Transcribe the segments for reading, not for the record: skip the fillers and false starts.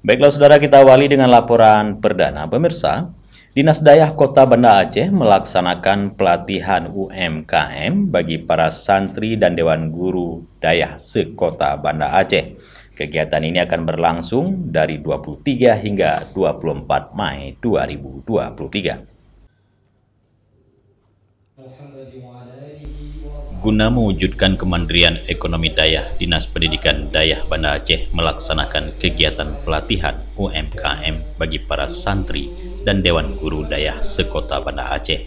Baiklah saudara, kita awali dengan laporan perdana. Pemirsa, Dinas Dayah Kota Banda Aceh melaksanakan pelatihan UMKM bagi para santri dan Dewan Guru Dayah se-Kota Banda Aceh. Kegiatan ini akan berlangsung dari 23 hingga 24 Mei 2023. Guna mewujudkan kemandirian ekonomi Dayah, Dinas Pendidikan Dayah Banda Aceh melaksanakan kegiatan pelatihan UMKM bagi para santri dan Dewan Guru Dayah se-Kota Banda Aceh.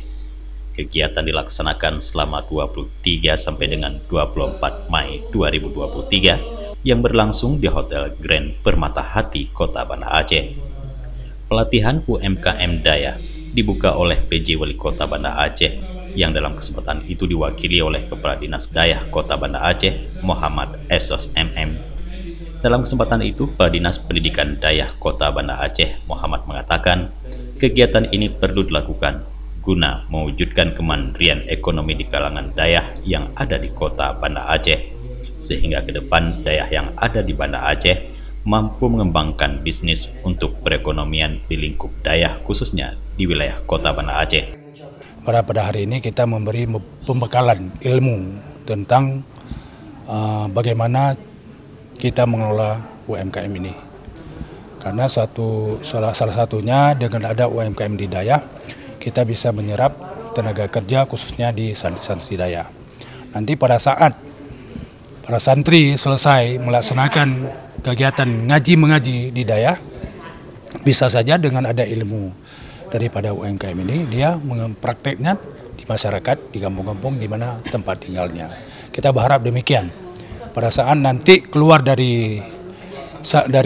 Kegiatan dilaksanakan selama 23 sampai dengan 24 Mei 2023 yang berlangsung di Hotel Grand Permata Hati, Kota Banda Aceh. Pelatihan UMKM Dayah dibuka oleh PJ Wali Kota Banda Aceh yang dalam kesempatan itu diwakili oleh Kepala Dinas Dayah Kota Banda Aceh, Muhammad Esos MM. Dalam kesempatan itu, Kepala Dinas Pendidikan Dayah Kota Banda Aceh, Muhammad mengatakan, kegiatan ini perlu dilakukan guna mewujudkan kemandirian ekonomi di kalangan Dayah yang ada di Kota Banda Aceh, sehingga ke depan Dayah yang ada di Banda Aceh mampu mengembangkan bisnis untuk perekonomian di lingkup Dayah, khususnya di wilayah Kota Banda Aceh. Pada hari ini kita memberi pembekalan ilmu tentang bagaimana kita mengelola UMKM ini. Karena salah satunya dengan ada UMKM di Dayah, kita bisa menyerap tenaga kerja khususnya di santri Dayah. Nanti pada saat para santri selesai melaksanakan kegiatan ngaji-mengaji di Dayah, bisa saja dengan ada ilmu daripada UMKM ini, dia memprakteknya di masyarakat, di kampung-kampung di mana tempat tinggalnya. Kita berharap demikian. Pada saat nanti keluar dari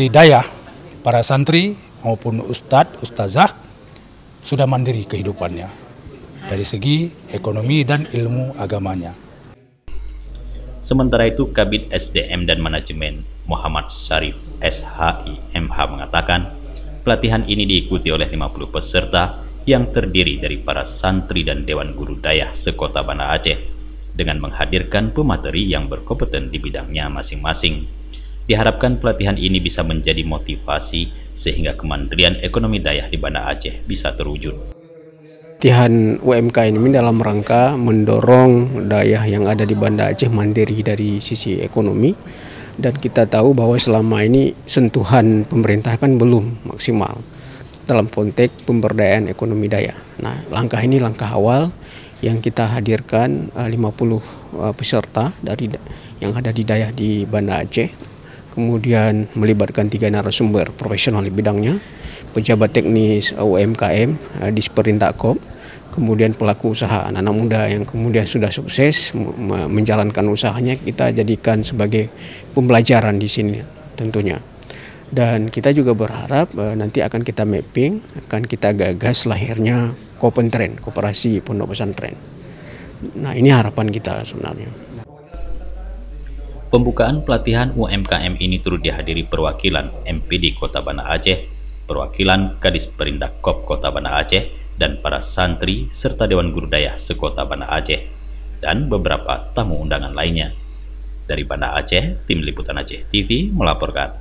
Dayah, para santri maupun ustazah sudah mandiri kehidupannya dari segi ekonomi dan ilmu agamanya. Sementara itu, Kabid SDM dan Manajemen Muhammad Syarif SHI MH mengatakan, pelatihan ini diikuti oleh 50 peserta yang terdiri dari para santri dan Dewan Guru Dayah se-Kota Banda Aceh dengan menghadirkan pemateri yang berkompeten di bidangnya masing-masing. Diharapkan pelatihan ini bisa menjadi motivasi sehingga kemandirian ekonomi Dayah di Banda Aceh bisa terwujud. Pelatihan UMKM ini dalam rangka mendorong Dayah yang ada di Banda Aceh mandiri dari sisi ekonomi. Dan kita tahu bahwa selama ini sentuhan pemerintah kan belum maksimal dalam konteks pemberdayaan ekonomi Dayah. Nah, langkah ini langkah awal yang kita hadirkan 50 peserta dari yang ada di Dayah di Banda Aceh. Kemudian melibatkan 3 narasumber profesional di bidangnya, pejabat teknis UMKM di Sperindak, kemudian pelaku usaha anak-anak muda yang kemudian sudah sukses menjalankan usahanya, kita jadikan sebagai pembelajaran di sini tentunya. Dan kita juga berharap nanti akan kita mapping, akan kita gagas lahirnya Kopentren, Koperasi Pondok Pesantren. Nah, ini harapan kita sebenarnya. Pembukaan pelatihan UMKM ini turut dihadiri perwakilan MPD Kota Banda Aceh, perwakilan Kadis Perindak Kota Banda Aceh, dan para santri serta Dewan Guru Dayah se-Kota Banda Aceh, dan beberapa tamu undangan lainnya. Dari Banda Aceh, Tim Liputan Aceh TV melaporkan.